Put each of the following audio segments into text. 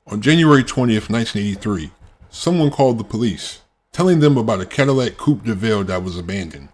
On January 20th, 1983, someone called the police, telling them about a Cadillac Coupe Deville that was abandoned.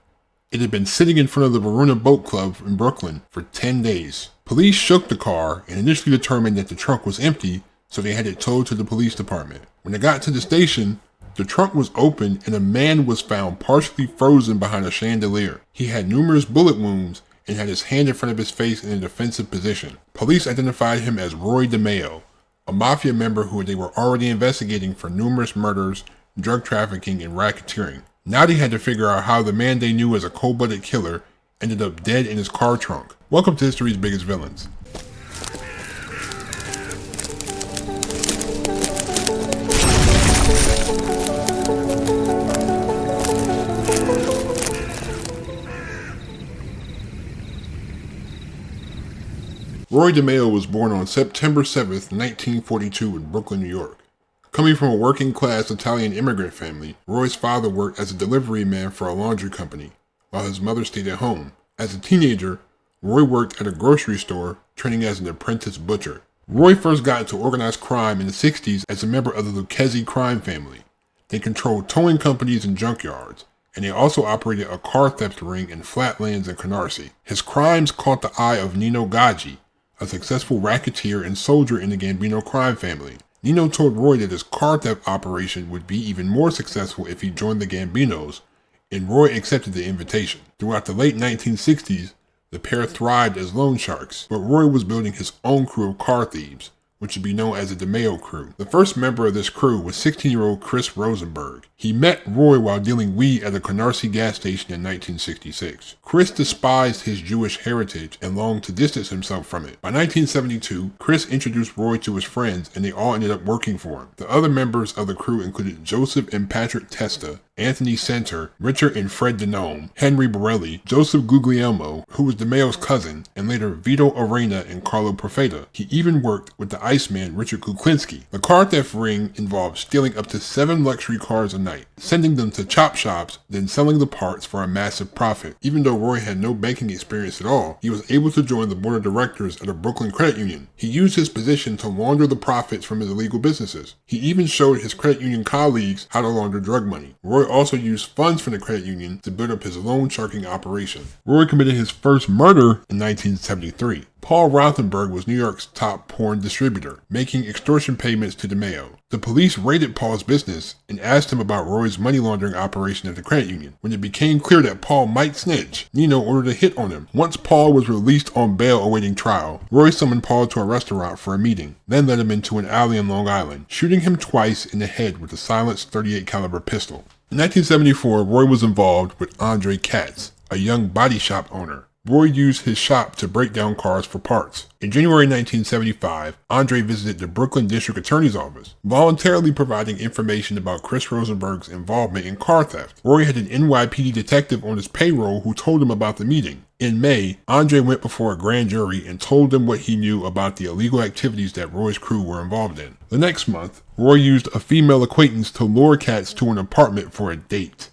It had been sitting in front of the Varuna Boat Club in Brooklyn for 10 days. Police shook the car and initially determined that the trunk was empty, so they had it towed to the police department. When they got to the station, the trunk was open and a man was found partially frozen behind a chandelier. He had numerous bullet wounds and had his hand in front of his face in a defensive position. Police identified him as Roy DeMeo, a Mafia member who they were already investigating for numerous murders, drug trafficking, and racketeering. Now they had to figure out how the man they knew as a cold-blooded killer ended up dead in his car trunk. Welcome to History's Biggest Villains. Roy DeMeo was born on September 7th, 1942 in Brooklyn, New York. Coming from a working-class Italian immigrant family, Roy's father worked as a delivery man for a laundry company, while his mother stayed at home. As a teenager, Roy worked at a grocery store, training as an apprentice butcher. Roy first got into organized crime in the 60s as a member of the Lucchese crime family. They controlled towing companies and junkyards, and they also operated a car theft ring in Flatlands and Canarsie. His crimes caught the eye of Nino Gaggi, a successful racketeer and soldier in the Gambino crime family. Nino told Roy that his car theft operation would be even more successful if he joined the Gambinos, and Roy accepted the invitation. Throughout the late 1960s, the pair thrived as loan sharks, but Roy was building his own crew of car thieves, which would be known as the DeMeo crew. The first member of this crew was 16-year-old Chris Rosenberg. He met Roy while dealing weed at a Canarsie gas station in 1966. Chris despised his Jewish heritage and longed to distance himself from it. By 1972, Chris introduced Roy to his friends and they all ended up working for him. The other members of the crew included Joseph and Patrick Testa, Anthony Center, Richard and Fred Denome, Henry Borelli, Joseph Guglielmo, who was DeMeo's cousin, and later Vito Arena and Carlo Profeta. He even worked with the Iceman Richard Kuklinski. The car theft ring involved stealing up to 7 luxury cars a night, sending them to chop shops, then selling the parts for a massive profit. Even though Roy had no banking experience at all, he was able to join the board of directors at a Brooklyn credit union. He used his position to launder the profits from his illegal businesses. He even showed his credit union colleagues how to launder drug money. Roy also used funds from the credit union to build up his loan sharking operation. Roy committed his first murder in 1973. Paul Rothenberg was New York's top porn distributor, making extortion payments to DeMeo. The police raided Paul's business and asked him about Roy's money laundering operation at the credit union. When it became clear that Paul might snitch, Nino ordered a hit on him. Once Paul was released on bail awaiting trial, Roy summoned Paul to a restaurant for a meeting, then led him into an alley in Long Island, shooting him twice in the head with a silenced .38 caliber pistol. In 1974, Roy was involved with Andre Katz, a young body shop owner. Roy used his shop to break down cars for parts. In January 1975, Andre visited the Brooklyn District Attorney's Office, voluntarily providing information about Chris Rosenberg's involvement in car theft. Roy had an NYPD detective on his payroll who told him about the meeting. In May, Andre went before a grand jury and told them what he knew about the illegal activities that Roy's crew were involved in. The next month, Roy used a female acquaintance to lure Katz to an apartment for a date,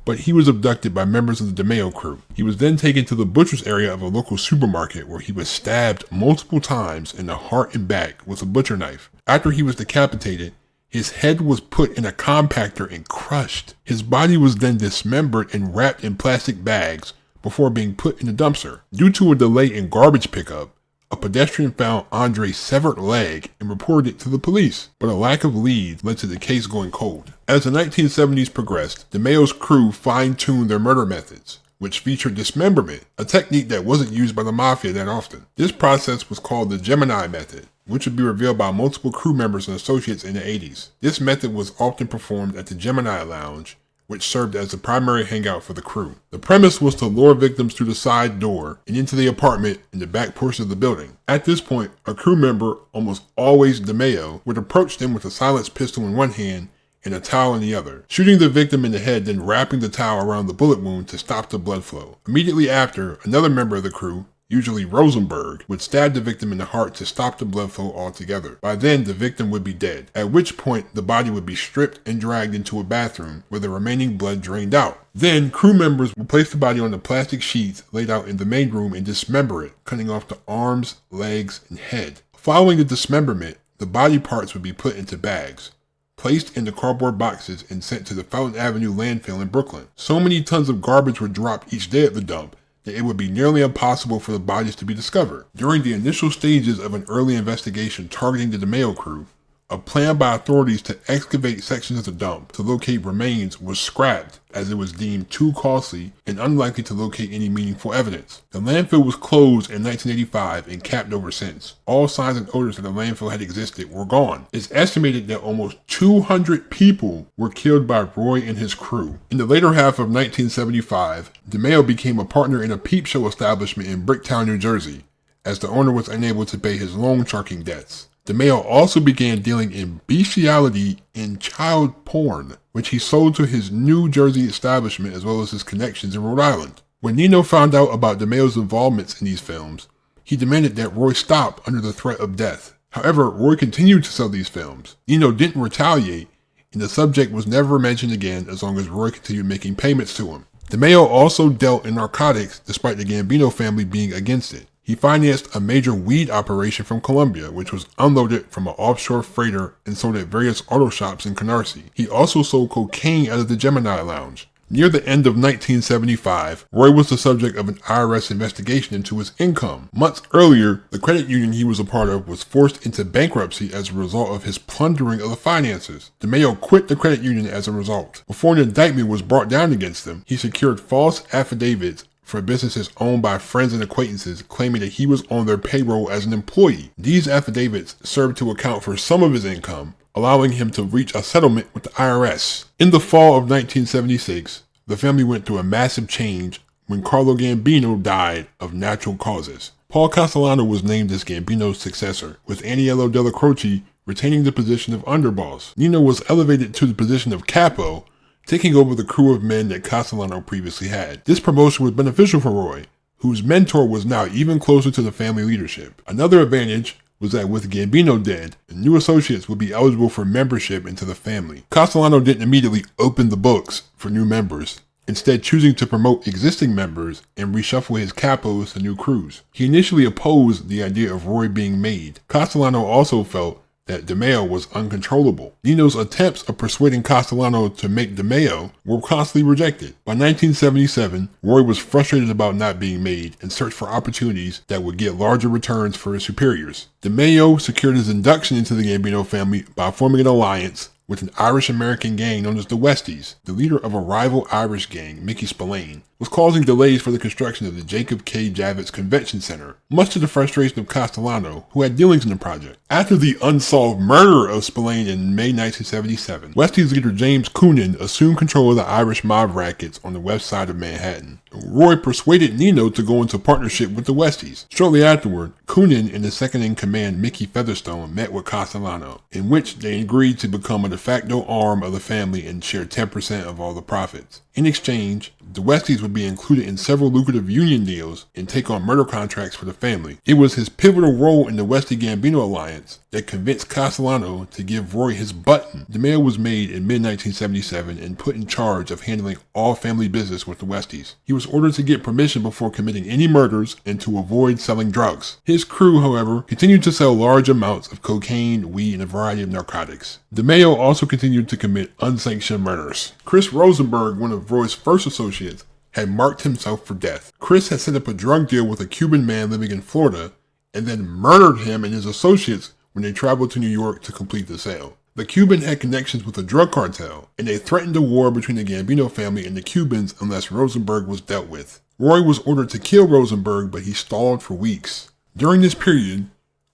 but he was abducted by members of the DeMeo crew. He was then taken to the butcher's area of a local supermarket where he was stabbed multiple times in the heart and back with a butcher knife. After he was decapitated, his head was put in a compactor and crushed. His body was then dismembered and wrapped in plastic bags before being put in a dumpster. Due to a delay in garbage pickup, a pedestrian found Andre's severed leg and reported it to the police, but a lack of leads led to the case going cold. As the 1970s progressed, DeMeo's crew fine-tuned their murder methods, which featured dismemberment, a technique that wasn't used by the Mafia that often. This process was called the Gemini method, which would be revealed by multiple crew members and associates in the 80s. This method was often performed at the Gemini Lounge, which served as the primary hangout for the crew. The premise was to lure victims through the side door and into the apartment in the back portion of the building. At this point, a crew member, almost always DeMeo, would approach them with a silenced pistol in one hand and a towel in the other, shooting the victim in the head, then wrapping the towel around the bullet wound to stop the blood flow. Immediately after, another member of the crew, usually Rosenberg, would stab the victim in the heart to stop the blood flow altogether. By then, the victim would be dead, at which point the body would be stripped and dragged into a bathroom where the remaining blood drained out. Then, crew members would place the body on the plastic sheets laid out in the main room and dismember it, cutting off the arms, legs, and head. Following the dismemberment, The body parts would be put into bags, placed into cardboard boxes, and sent to the Fountain Avenue landfill in Brooklyn. So many tons of garbage were dropped each day at the dump that it would be nearly impossible for the bodies to be discovered. During the initial stages of an early investigation targeting the DeMeo crew, a plan by authorities to excavate sections of the dump to locate remains was scrapped as it was deemed too costly and unlikely to locate any meaningful evidence. The landfill was closed in 1985 and capped over since. All signs and odors that the landfill had existed were gone. It's estimated that almost 200 people were killed by Roy and his crew. In the later half of 1975, DeMeo became a partner in a peep show establishment in Bricktown, New Jersey, as the owner was unable to pay his loan sharking debts. DeMeo also began dealing in bestiality and child porn, which he sold to his New Jersey establishment as well as his connections in Rhode Island. When Nino found out about DeMeo's involvements in these films, he demanded that Roy stop under the threat of death. However, Roy continued to sell these films. Nino didn't retaliate, and the subject was never mentioned again as long as Roy continued making payments to him. DeMeo also dealt in narcotics despite the Gambino family being against it. He financed a major weed operation from Colombia, which was unloaded from an offshore freighter and sold at various auto shops in Canarsie. He also sold cocaine out of the Gemini Lounge. Near the end of 1975, Roy was the subject of an IRS investigation into his income. Months earlier, the credit union he was a part of was forced into bankruptcy as a result of his plundering of the finances. DeMeo quit the credit union as a result. Before an indictment was brought down against him, he secured false affidavits for businesses owned by friends and acquaintances claiming that he was on their payroll as an employee. These affidavits served to account for some of his income, allowing him to reach a settlement with the IRS. In the fall of 1976, the family went through a massive change when Carlo Gambino died of natural causes. Paul Castellano was named as Gambino's successor, with Aniello Della Croce retaining the position of underboss. Nino was elevated to the position of capo, taking over the crew of men that Castellano previously had. This promotion was beneficial for Roy, whose mentor was now even closer to the family leadership. Another advantage was that with Gambino dead, the new associates would be eligible for membership into the family. Castellano didn't immediately open the books for new members, instead choosing to promote existing members and reshuffle his capos to new crews. He initially opposed the idea of Roy being made. Castellano also felt that DeMeo was uncontrollable. Nino's attempts of persuading Castellano to make DeMeo were constantly rejected. By 1977, Roy was frustrated about not being made and searched for opportunities that would get larger returns for his superiors. DeMeo secured his induction into the Gambino family by forming an alliance with an Irish-American gang known as the Westies. The leader of a rival Irish gang, Mickey Spillane, was causing delays for the construction of the Jacob K. Javits Convention Center, much to the frustration of Castellano, who had dealings in the project. After the unsolved murder of Spillane in May 1977, Westies leader James Coonan assumed control of the Irish mob rackets on the west side of Manhattan. Roy persuaded Nino to go into partnership with the Westies. Shortly afterward, Coonan and the second-in-command Mickey Featherstone met with Castellano, in which they agreed to become a de facto arm of the family and share 10% of all the profits. In exchange, the Westies would be included in several lucrative union deals and take on murder contracts for the family. It was his pivotal role in the Westie-Gambino alliance that convinced Castellano to give Roy his button. DeMeo was made in mid-1977 and put in charge of handling all family business with the Westies. He was ordered to get permission before committing any murders and to avoid selling drugs. His crew, however, continued to sell large amounts of cocaine, weed, and a variety of narcotics. DeMeo also continued to commit unsanctioned murders. Chris Rosenberg, one of Roy's first associates, had marked himself for death. Chris had set up a drug deal with a Cuban man living in Florida and then murdered him and his associates when they traveled to New York to complete the sale. The Cuban had connections with a drug cartel, and they threatened a war between the Gambino family and the Cubans unless Rosenberg was dealt with. Roy was ordered to kill Rosenberg, but he stalled for weeks. During this period,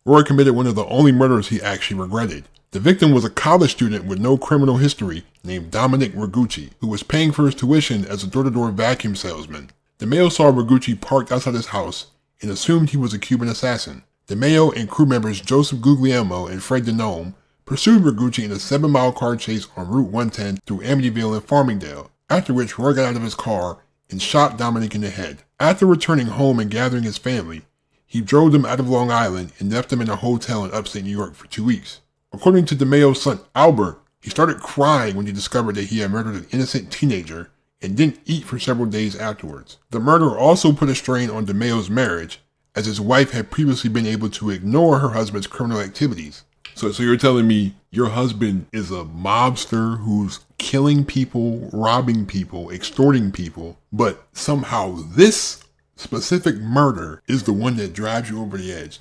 Roy committed one of the only murders he actually regretted. The victim was a college student with no criminal history named Dominic Ragucci, who was paying for his tuition as a door-to-door vacuum salesman. DeMeo saw Ragucci parked outside his house and assumed he was a Cuban assassin. DeMeo and crew members Joseph Guglielmo and Fred DeNome pursued Ragucci in a 7-mile car chase on Route 110 through Amityville and Farmingdale, after which Roy got out of his car and shot Dominic in the head. After returning home and gathering his family, he drove them out of Long Island and left them in a hotel in upstate New York for 2 weeks. According to DeMeo's son Albert, he started crying when he discovered that he had murdered an innocent teenager and didn't eat for several days afterwards. The murder also put a strain on DeMeo's marriage, as his wife had previously been able to ignore her husband's criminal activities. So you're telling me your husband is a mobster who's killing people, robbing people, extorting people, but somehow this specific murder is the one that drives you over the edge.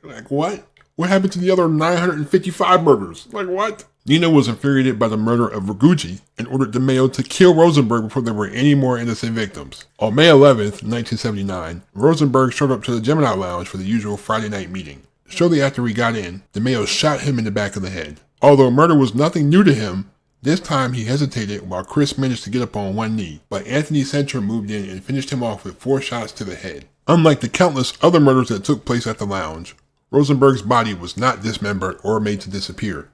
Like what? What happened to the other 955 murders? Like what? Nino was infuriated by the murder of Rigucci and ordered DeMeo to kill Rosenberg before there were any more innocent victims. On May 11th, 1979, Rosenberg showed up to the Gemini Lounge for the usual Friday night meeting. Shortly after he got in, DeMeo shot him in the back of the head. Although murder was nothing new to him, this time he hesitated while Chris managed to get up on one knee, but Anthony Centra moved in and finished him off with 4 shots to the head. Unlike the countless other murders that took place at the lounge, Rosenberg's body was not dismembered or made to disappear.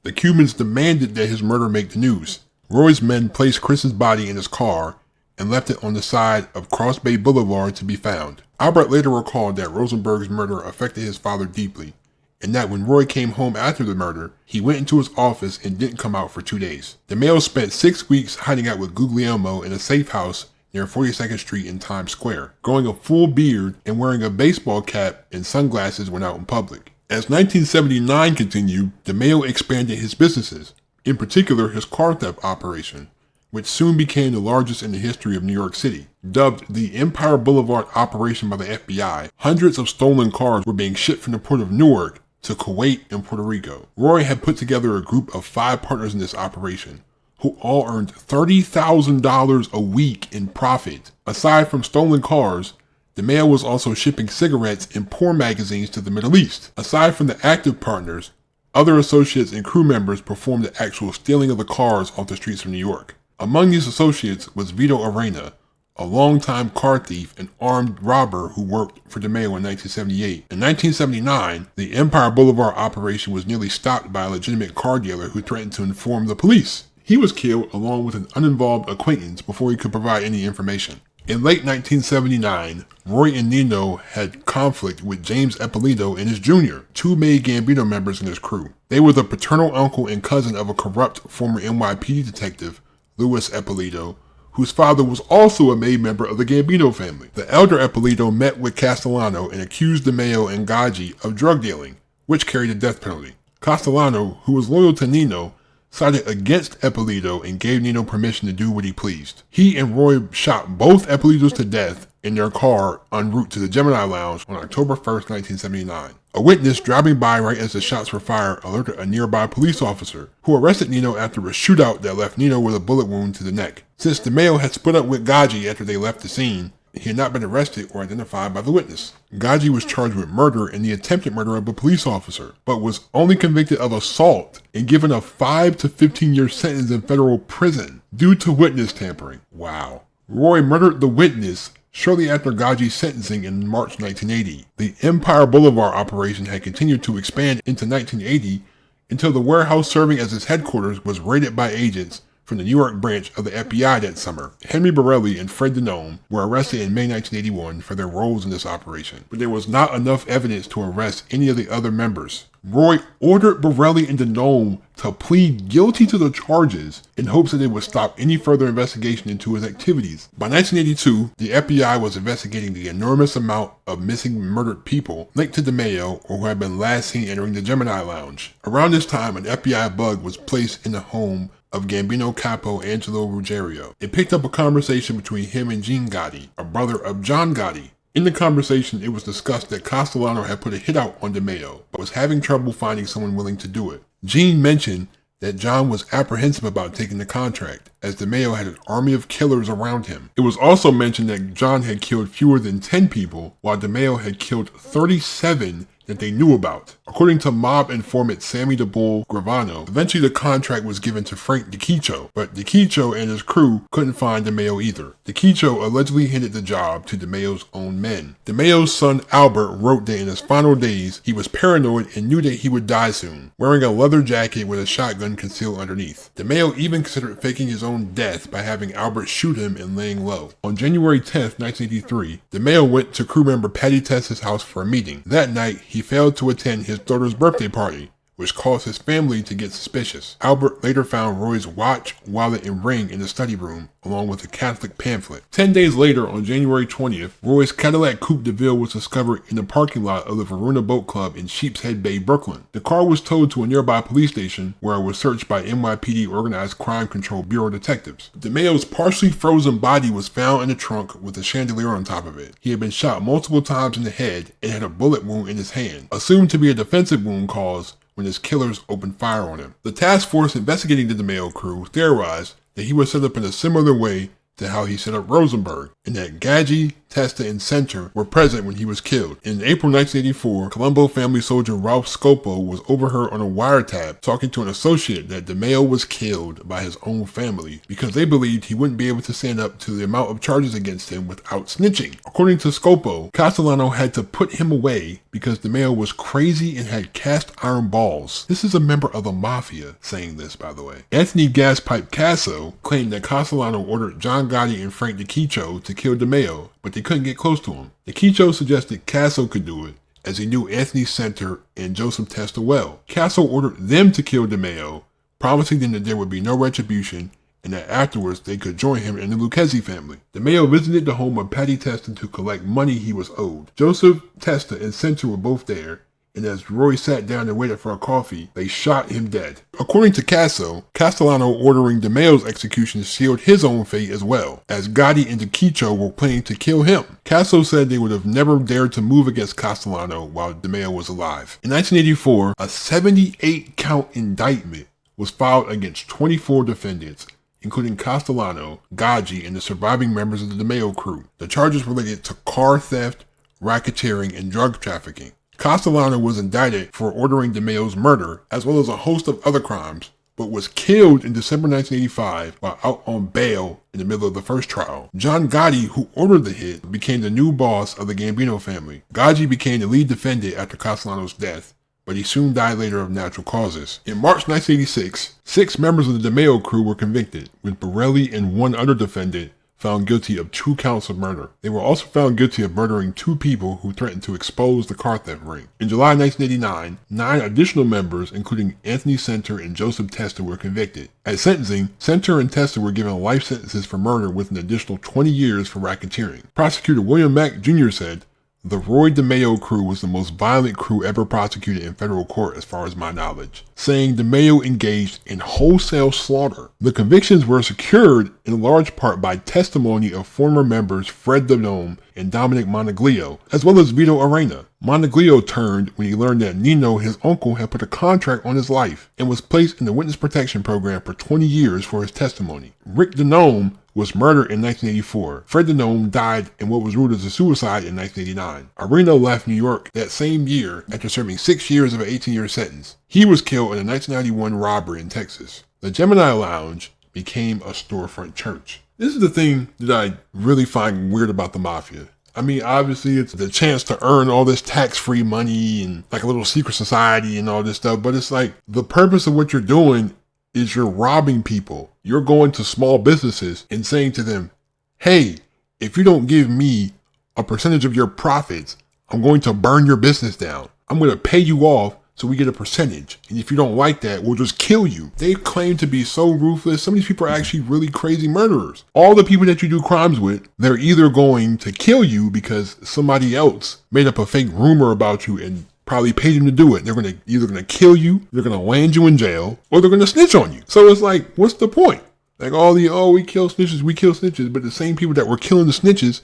The Cubans demanded that his murder make the news. Roy's men placed Chris's body in his car and left it on the side of Cross Bay Boulevard to be found. Albert later recalled that Rosenberg's murder affected his father deeply, and that when Roy came home after the murder, he went into his office and didn't come out for 2 days. DeMeo spent 6 weeks hiding out with Guglielmo in a safe house near 42nd Street in Times Square, growing a full beard and wearing a baseball cap and sunglasses when out in public. As 1979 continued, DeMeo expanded his businesses, in particular his car theft operation, which soon became the largest in the history of New York City. Dubbed the Empire Boulevard operation by the FBI, hundreds of stolen cars were being shipped from the port of Newark to Kuwait and Puerto Rico. Roy had put together a group of 5 partners in this operation, who all earned $30,000 a week in profit. Aside from stolen cars, DeMeo was also shipping cigarettes and porn magazines to the Middle East. Aside from the active partners, other associates and crew members performed the actual stealing of the cars off the streets of New York. Among these associates was Vito Arena, a longtime car thief and armed robber who worked for DeMeo in 1978. In 1979, the Empire Boulevard operation was nearly stopped by a legitimate car dealer who threatened to inform the police. He was killed along with an uninvolved acquaintance before he could provide any information. In late 1979, Roy and Nino had conflict with James Eppolito and his junior, 2 May Gambino members in his crew. They were the paternal uncle and cousin of a corrupt former NYPD detective, Louis Eppolito, whose father was also a May member of the Gambino family. The elder Eppolito met with Castellano and accused DeMeo and Gaggi of drug dealing, which carried a death penalty. Castellano, who was loyal to Nino, sided against Eppolito and gave Nino permission to do what he pleased. He and Roy shot both Eppolitos to death in their car en route to the Gemini Lounge on October 1st, 1979. A witness driving by right as the shots were fired alerted a nearby police officer, who arrested Nino after a shootout that left Nino with a bullet wound to the neck. Since DeMeo had split up with Gaggi after they left the scene, he had not been arrested or identified by the witness. Gaggi was charged with murder and the attempted murder of a police officer, but was only convicted of assault and given a 5 to 15-year sentence in federal prison due to witness tampering. Wow. Roy murdered the witness shortly after Gaggi's sentencing in March 1980. The Empire Boulevard operation had continued to expand into 1980 until the warehouse serving as its headquarters was raided by agents from the New York branch of the FBI that summer. Henry Borelli and Fred Denome were arrested in May 1981 for their roles in this operation, but there was not enough evidence to arrest any of the other members. Roy ordered Borelli and Denome to plead guilty to the charges in hopes that it would stop any further investigation into his activities. By 1982, the FBI was investigating the enormous amount of missing murdered people linked to DeMeo or who had been last seen entering the Gemini Lounge. Around this time, an FBI bug was placed in the home of Gambino capo Angelo Ruggiero. It picked up a conversation between him and Gene Gotti, a brother of John Gotti. In the conversation, it was discussed that Castellano had put a hit out on DeMeo, but was having trouble finding someone willing to do it. Gene mentioned that John was apprehensive about taking the contract, as DeMeo had an army of killers around him. It was also mentioned that John had killed fewer than 10 people, while DeMeo had killed 37 that they knew about. According to mob informant Sammy the Bull Gravano, eventually the contract was given to Frank DiCiccio, but DiCiccio and his crew couldn't find DeMeo either. DiCiccio allegedly handed the job to DeMeo's own men. DeMeo's son Albert wrote that in his final days, he was paranoid and knew that he would die soon, wearing a leather jacket with a shotgun concealed underneath. DeMeo even considered faking his own death by having Albert shoot him and laying low. On January 10th, 1983, DeMeo went to crew member Patty Tess's house for a meeting. That night, he failed to attend his daughter's birthday party, which caused his family to get suspicious. Albert later found Roy's watch, wallet, and ring in the study room, along with a Catholic pamphlet. 10 days later, on January 20th, Roy's Cadillac Coupe Deville was discovered in the parking lot of the Varuna Boat Club in Sheepshead Bay, Brooklyn. The car was towed to a nearby police station, where it was searched by NYPD Organized Crime Control Bureau detectives. DeMeo's partially frozen body was found in the trunk with a chandelier on top of it. He had been shot multiple times in the head and had a bullet wound in his hand, assumed to be a defensive wound caused when his killers opened fire on him. The task force investigating the DeMeo crew theorized that he was set up in a similar way to how he set up Rosenberg, and that Gaggi, Testa, and Center were present when he was killed. In April 1984, Colombo family soldier Ralph Scopo was overheard on a wiretap talking to an associate that DeMeo was killed by his own family because they believed he wouldn't be able to stand up to the amount of charges against him without snitching. According to Scopo, Castellano had to put him away because DeMeo was crazy and had cast iron balls. This is a member of the Mafia saying this, by the way. Anthony Gaspipe Casso claimed that Castellano ordered John Gotti and Frank DiCiccio to kill DeMeo, but they couldn't get close to him. DiCiccio suggested Casso could do it, as he knew Anthony Center and Joseph Testa well. Casso ordered them to kill DeMeo, promising them that there would be no retribution and that afterwards they could join him in the Lucchese family. DeMeo visited the home of Patty Testa to collect money he was owed. Joseph Testa and Center were both there, and as Roy sat down and waited for a coffee, they shot him dead. According to Casso, Castellano ordering DeMeo's execution sealed his own fate as well, as Gotti and DiCiccio were planning to kill him. Casso said they would have never dared to move against Castellano while DeMeo was alive. In 1984, a 78-count indictment was filed against 24 defendants, including Castellano, Gaggi, and the surviving members of the DeMeo crew. The charges related to car theft, racketeering, and drug trafficking. Castellano was indicted for ordering DeMeo's murder, as well as a host of other crimes, but was killed in December 1985 while out on bail in the middle of the first trial. John Gotti, who ordered the hit, became the new boss of the Gambino family. Gaggi became the lead defendant after Castellano's death, but he soon died later of natural causes. In March 1986, 6 members of the DeMeo crew were convicted, with Borelli and one other defendant found guilty of 2 counts of murder. They were also found guilty of murdering 2 people who threatened to expose the car theft ring. In July 1989, 9 additional members, including Anthony Center and Joseph Testa, were convicted. At sentencing, Center and Testa were given life sentences for murder with an additional 20 years for racketeering. Prosecutor William Mack Jr. said, "The Roy DeMeo crew was the most violent crew ever prosecuted in federal court as far as my knowledge," saying DeMeo engaged in wholesale slaughter. The convictions were secured in large part by testimony of former members Fred Denome and Dominic Monaglio, as well as Vito Arena. Monaglio turned when he learned that Nino, his uncle, had put a contract on his life and was placed in the witness protection program for 20 years for his testimony. Rick Denome was murdered in 1984. Fred Denome died in what was ruled as a suicide in 1989. Arena left New York that same year after serving 6 years of an 18-year sentence. He was killed in a 1991 robbery in Texas. The Gemini Lounge became a storefront church. This is the thing that I really find weird about the Mafia. I mean, obviously it's the chance to earn all this tax-free money and like a little secret society and all this stuff, but it's like the purpose of what you're doing is you're robbing people. You're going to small businesses and saying to them, hey, if you don't give me a percentage of your profits, I'm going to burn your business down. I'm going to pay you off so we get a percentage. And if you don't like that, we'll just kill you. They claim to be so ruthless. Some of these people are actually really crazy murderers. All the people that you do crimes with, they're either going to kill you because somebody else made up a fake rumor about you and probably paid them to do it. They're either going to kill you, they're going to land you in jail, or they're going to snitch on you. So it's like, what's the point? Like we kill snitches, but the same people that were killing the snitches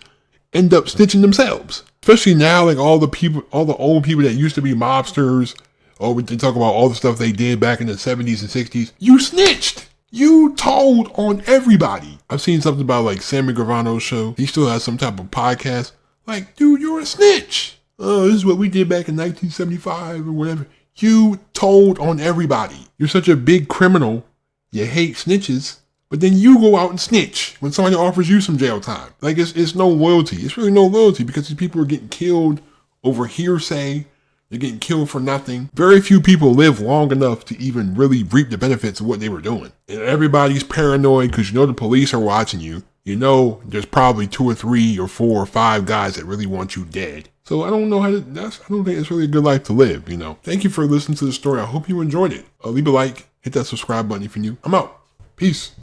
end up snitching themselves. Especially now, like all the old people that used to be mobsters, we talk about all the stuff they did back in the 70s and 60s. You snitched. You told on everybody. I've seen something about like Sammy Gravano's show. He still has some type of podcast. Like, dude, you're a snitch. Oh, this is what we did back in 1975 or whatever. You told on everybody. You're such a big criminal. You hate snitches. But then you go out and snitch when somebody offers you some jail time. Like, it's no loyalty. It's really no loyalty because these people are getting killed over hearsay. They're getting killed for nothing. Very few people live long enough to even really reap the benefits of what they were doing. And everybody's paranoid because you know the police are watching you. You know there's probably 2 or 3 or 4 or 5 guys that really want you dead. So I don't know I don't think it's really a good life to live, Thank you for listening to the story. I hope you enjoyed it. Leave a like, hit that subscribe button if you're new. I'm out. Peace.